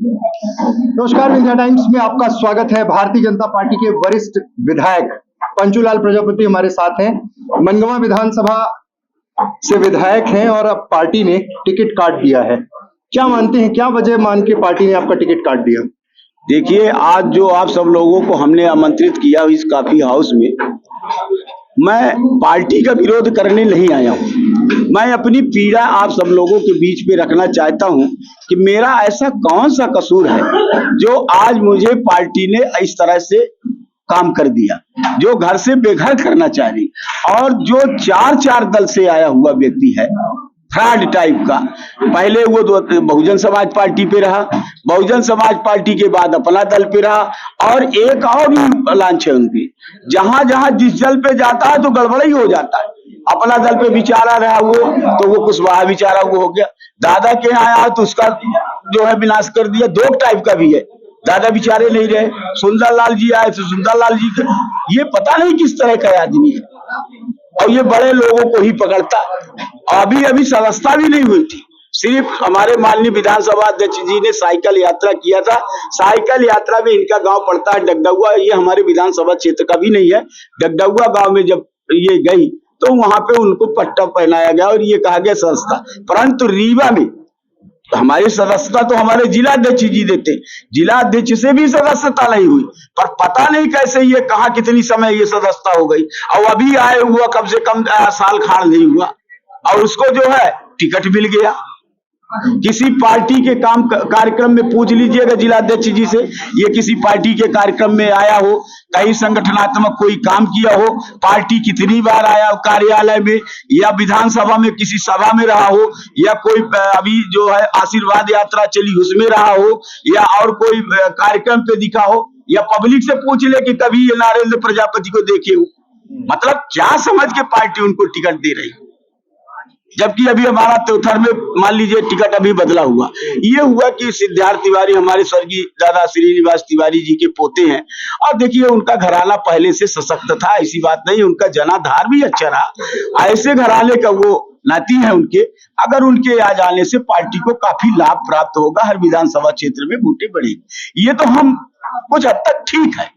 नमस्कार, विंध्या टाइम्स में आपका स्वागत है। भारतीय जनता पार्टी के वरिष्ठ विधायक पंचूलाल प्रजापति हमारे साथ हैं। मनगवा विधानसभा से विधायक हैं और अब पार्टी ने टिकट काट दिया है। क्या मानते हैं, क्या वजह मान के पार्टी ने आपका टिकट काट दिया? देखिए, आज जो आप सब लोगों को हमने आमंत्रित किया इस कॉफी हाउस में, मैं पार्टी का विरोध करने नहीं आया हूँ। मैं अपनी पीड़ा आप सब लोगों के बीच में रखना चाहता हूँ कि मेरा ऐसा कौन सा कसूर है जो आज मुझे पार्टी ने इस तरह से काम कर दिया, जो घर से बेघर करना चाह रही, और जो चार दल से आया हुआ व्यक्ति है, फ्रॉड टाइप का। पहले वो बहुजन समाज पार्टी पे रहा, बहुजन समाज पार्टी के बाद अपना दल पे रहा, और एक और भी लांच है उनकी। जहां जहां जिस दल पे जाता है तो गड़बड़ ही हो जाता है। अपना दल पे बिचारा रहा वो, तो वो कुशवाहा बिचारा वो हो गया। दादा के यहाँ आया तो उसका जो है विनाश कर दिया। दो टाइप का भी है, दादा बिचारे नहीं रहे। सुंदरलाल जी आए तो सुंदरलाल जी के ये पता नहीं किस तरह का आदमी है, और ये बड़े लोगों को ही पकड़ता। अभी सदस्यता भी नहीं हुई थी, सिर्फ हमारे माननीय विधानसभा अध्यक्ष जी ने साइकिल यात्रा किया था। साइकिल यात्रा में इनका गांव पड़ता है डगडुआ, ये हमारे विधानसभा क्षेत्र का भी नहीं है। डगडुआ गांव में जब ये गई तो वहां पे उनको पट्टा पहनाया गया और ये कहा गया सदस्यता। परंतु रीवा में हमारी सदस्यता तो हमारे जिलाध्यक्ष जी देते, जिलाध्यक्ष से भी सदस्यता नहीं हुई। पर पता नहीं कैसे ये कहा कितनी समय ये सदस्यता हो गई, और अभी आए हुआ कम से कम साल खाड़ नहीं हुआ, और उसको जो है टिकट मिल गया। किसी पार्टी के काम कार्यक्रम में पूछ लीजिएगा जिलाध्यक्ष जी से, ये किसी पार्टी के कार्यक्रम में आया हो, कहीं संगठनात्मक कोई काम किया हो, पार्टी कितनी बार आया हो कार्यालय में, या विधानसभा में किसी सभा में रहा हो, या कोई अभी जो है आशीर्वाद यात्रा चली उसमें रहा हो, या और कोई कार्यक्रम पे दिखा हो, या पब्लिक से पूछ ले कि कभी ये नरेंद्र प्रजापति को देखे हो। मतलब क्या समझ के पार्टी उनको टिकट दे रही, जबकि अभी हमारा त्योथर में मान लीजिए टिकट अभी बदला हुआ। ये हुआ कि सिद्धार्थ तिवारी हमारे स्वर्गीय दादा श्रीनिवास तिवारी जी के पोते हैं, और देखिए उनका घराना पहले से सशक्त था, ऐसी बात नहीं, उनका जनाधार भी अच्छा रहा। ऐसे घराने का वो नाती है उनके, अगर उनके आ जाने से पार्टी को काफी लाभ प्राप्त होगा, हर विधानसभा क्षेत्र में वोटें बढ़ेगी। ये तो हम कुछ हद तक ठीक है,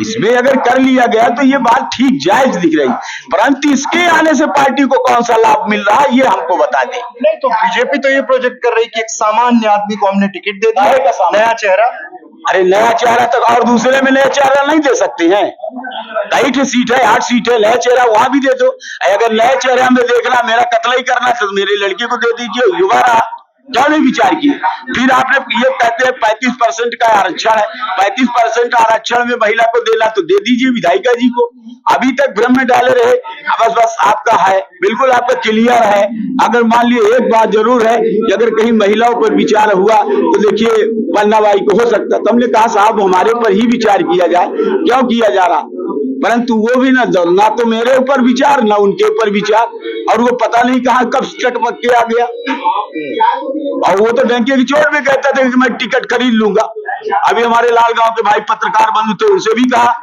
इसमें अगर कर लिया गया तो ये बात ठीक जायज दिख रही, परंतु इसके आने से पार्टी को कौन सा लाभ मिल रहा है ये हमको बता दें। नहीं तो बीजेपी तो ये प्रोजेक्ट कर रही कि एक सामान्य आदमी को हमने टिकट दे दिया है, नया चेहरा। अरे नया चेहरा तक और दूसरे में नया चेहरा नहीं दे सकते हैं? कई सीट है, 8 सीट है, नया चेहरा वहां भी दे दो। अगर नए चेहरा में देखना, मेरा कत्ल ही करना तो मेरे लड़के को दे दीजिए, युवा रहा, क्या नहीं विचार किए। फिर आपने ये कहते हैं 35% का आरक्षण है, 35% आरक्षण में महिला को देना तो दे दीजिए विधायिका जी को। अभी तक भ्रम में डाले रहे, बस आपका है, बिल्कुल आपका क्लियर है। अगर मान लिए एक बात जरूर है कि अगर कहीं महिलाओं पर विचार हुआ तो देखिए पन्ना बाई को हो सकता, तो हमने कहा साहब हमारे पर ही विचार किया जाए, क्यों किया जा रहा, परंतु वो भी ना तो मेरे ऊपर विचार ना उनके ऊपर विचार, और वो पता नहीं कहाँ कब चटपट के आ गया। और वो तो डंके की चोट में कहता था कि मैं टिकट खरीद लूंगा। अभी हमारे लाल गांव के भाई पत्रकार बंधु थे, उनसे भी कहा,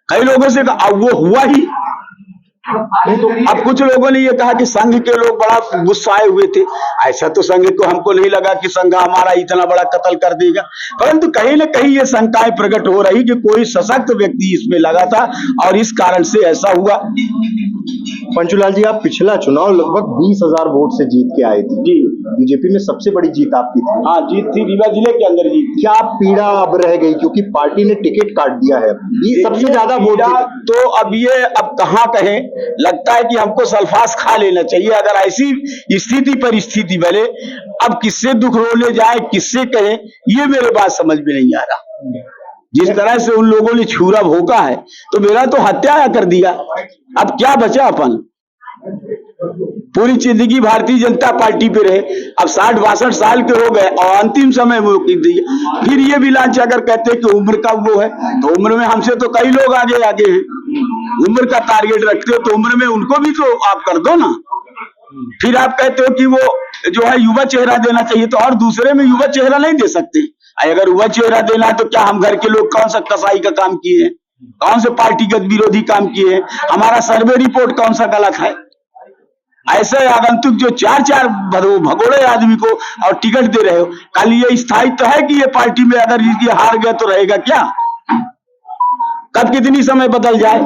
कई लोगों से कहा, अब वो हुआ ही। अब कुछ लोगों ने ये कहा कि संघ के लोग बड़ा गुस्साए हुए थे। ऐसा तो संघ को हमको नहीं लगा कि संघ हमारा इतना बड़ा कत्ल कर देगा, परंतु कहीं न कहीं ये शंकाएं प्रकट हो रही कि कोई सशक्त व्यक्ति इसमें लगा था और इस कारण से ऐसा हुआ। पंचूलाल जी, आप पिछला चुनाव लगभग 20,000 वोट से जीत के आए थे जी। बीजेपी में सबसे बड़ी जीत आपकी थी। हाँ, जीत थी, रीवा जिले के अंदर जीत। क्या पीड़ा अब रह गई क्योंकि पार्टी ने टिकट काट दिया है? ये सबसे ज्यादा वोट तो अब कहाँ कहें, लगता है कि हमको सल्फास खा लेना चाहिए। अगर ऐसी स्थिति परिस्थिति बने, अब किससे दुख रोने जाए, किससे कहें, ये मेरे बात समझ में नहीं आ रहा। जिस तरह से उन लोगों ने छुरा भोंका है, तो मेरा तो हत्या कर दिया, अब क्या बचा अपन? पूरी जिंदगी भारतीय जनता पार्टी पे रहे, अब 60-62 साल के हो गए और अंतिम समय में दिए। फिर ये भी लांच अगर कहते हैं कि उम्र का वो है, तो उम्र में हमसे तो कई लोग आगे हैं। उम्र का टारगेट रखते हो तो उम्र में उनको भी तो आप कर दो ना। फिर आप कहते हो कि वो जो है युवा चेहरा देना चाहिए, तो और दूसरे में युवा चेहरा नहीं दे सकते। अगर युवा चेहरा देना है तो क्या हम घर के लोग कौन सा कसाई का काम किए हैं, कौन से पार्टीगत विरोधी काम किए हैं, हमारा सर्वे रिपोर्ट कौन सा गलत है? ऐसे आगंतुक जो चार चार भगोड़े आदमी को और टिकट दे रहे हो, कल ये स्थायी तो है कि ये पार्टी में अगर ये हार गया तो रहेगा क्या? कब कितनी समय बदल जाए।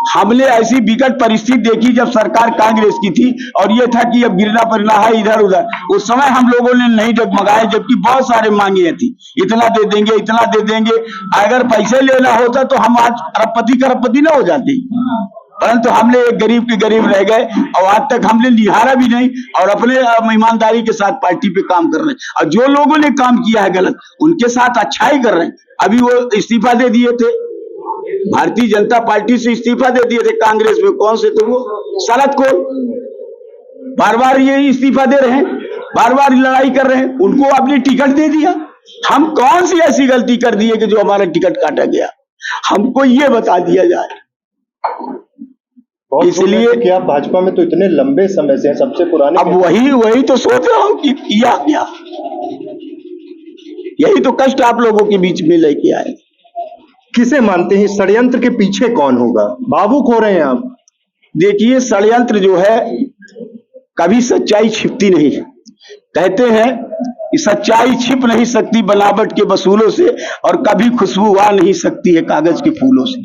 हमने ऐसी विकट परिस्थिति देखी जब सरकार कांग्रेस की थी और ये था कि अब गिरना पड़ना है इधर उधर। उस समय हम लोगों ने नहीं डगमगाए, जबकि बहुत सारे मांगे थी, इतना दे देंगे इतना दे देंगे। अगर पैसे लेना होता तो हम आज अरबपति ना हो जाते, परंतु हमने एक गरीब के गरीब रह गए और आज तक हमने निहारा भी नहीं और अपने ईमानदारी के साथ पार्टी पे काम कर रहे हैं। और जो लोगों ने काम किया है गलत, उनके साथ अच्छाई कर रहे हैं। अभी वो इस्तीफा दे दिए थे, भारतीय जनता पार्टी से इस्तीफा दे दिए थे, कांग्रेस में कौन से थे वो, शरद को बार बार ये इस्तीफा दे रहे हैं, बार बार लड़ाई कर रहे हैं, उनको आपने टिकट दे दिया। हम कौन सी ऐसी गलती कर दी है कि जो हमारा टिकट काटा गया, हमको ये बता दिया जाए। इसलिए कि आप भाजपा में तो इतने लंबे समय से हैं, सबसे पुराने। अब वही तो सोच रहा हूं कि किया क्या, यही तो कष्ट आप लोगों के बीच में लेके आए। किसे मानते हैं षड्यंत्र के पीछे कौन होगा? भावुक हो रहे हैं आप। देखिए, षड्यंत्र जो है कभी सच्चाई छिपती नहीं है। कहते हैं कि सच्चाई छिप नहीं सकती बनावट के वसूलों से, और कभी खुशबू आ नहीं सकती है कागज के फूलों से।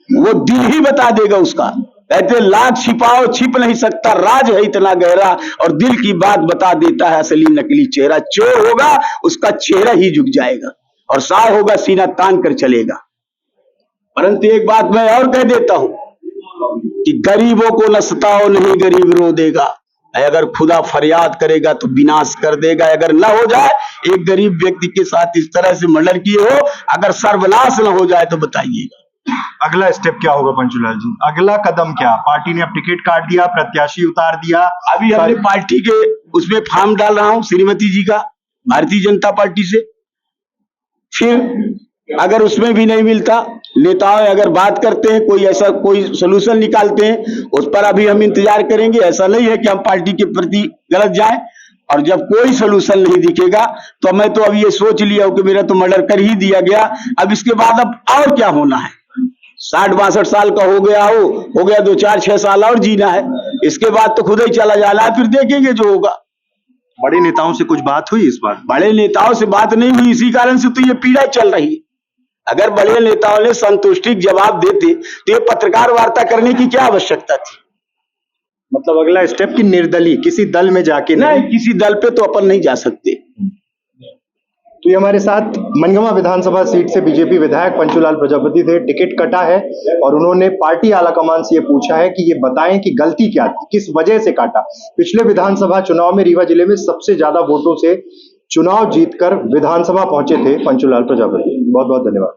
वो दिल ही बता देगा उसका। कहते लाख छिपाओ छिप नहीं सकता, राज है इतना गहरा, और दिल की बात बता देता है असली नकली चेहरा। चोर होगा उसका चेहरा ही झुक जाएगा, और सार होगा सीना तान कर चलेगा। परंतु एक बात मैं और कह देता हूं कि गरीबों को न सताओ, नहीं गरीब रो देगा। अगर खुदा फरियाद करेगा तो विनाश कर देगा। अगर न हो जाए एक गरीब व्यक्ति के साथ इस तरह से मर्डर किए हो, अगर सर्वनाश न हो जाए तो बताइएगा अगला स्टेप क्या होगा पंचूलाल जी? अगला कदम क्या? पार्टी ने अब टिकट काट दिया, प्रत्याशी उतार दिया, अभी हमने पार्टी के उसमें फॉर्म डाल रहा हूं श्रीमती जी का, भारतीय जनता पार्टी से। फिर अगर उसमें भी नहीं मिलता, नेताओं अगर बात करते हैं, कोई ऐसा कोई सोल्यूशन निकालते हैं, उस पर अभी हम इंतजार करेंगे। ऐसा नहीं है कि हम पार्टी के प्रति गलत जाएं, और जब कोई सोल्यूशन नहीं दिखेगा तो मैं तो अब ये सोच लिया हूं कि मेरा तो मर्डर कर ही दिया गया, अब इसके बाद अब और क्या होना है। 60-62 साल का हो गया 2-4-6 साल और जीना है, इसके बाद तो खुद ही चला जाना है, फिर देखेंगे जो होगा। बड़े नेताओं से कुछ बात हुई इस बार? बड़े नेताओं से बात नहीं हुई, इसी कारण से तो ये पीड़ा चल रही है। अगर बड़े नेताओं ने संतुष्टि जवाब देते तो ये पत्रकार वार्ता करने की क्या आवश्यकता थी? मतलब अगला स्टेप की निर्दलीय किसी दल में जाके नहीं, किसी दल पे तो अपन नहीं जा सकते। तो ये हमारे साथ मनगवा विधानसभा सीट से बीजेपी विधायक पंचूलाल प्रजापति थे। टिकट कटा है और उन्होंने पार्टी आलाकमान से ये पूछा है कि ये बताएं कि गलती क्या थी, किस वजह से काटा। पिछले विधानसभा चुनाव में रीवा जिले में सबसे ज्यादा वोटों से चुनाव जीतकर विधानसभा पहुंचे थे पंचूलाल प्रजापति। बहुत बहुत धन्यवाद।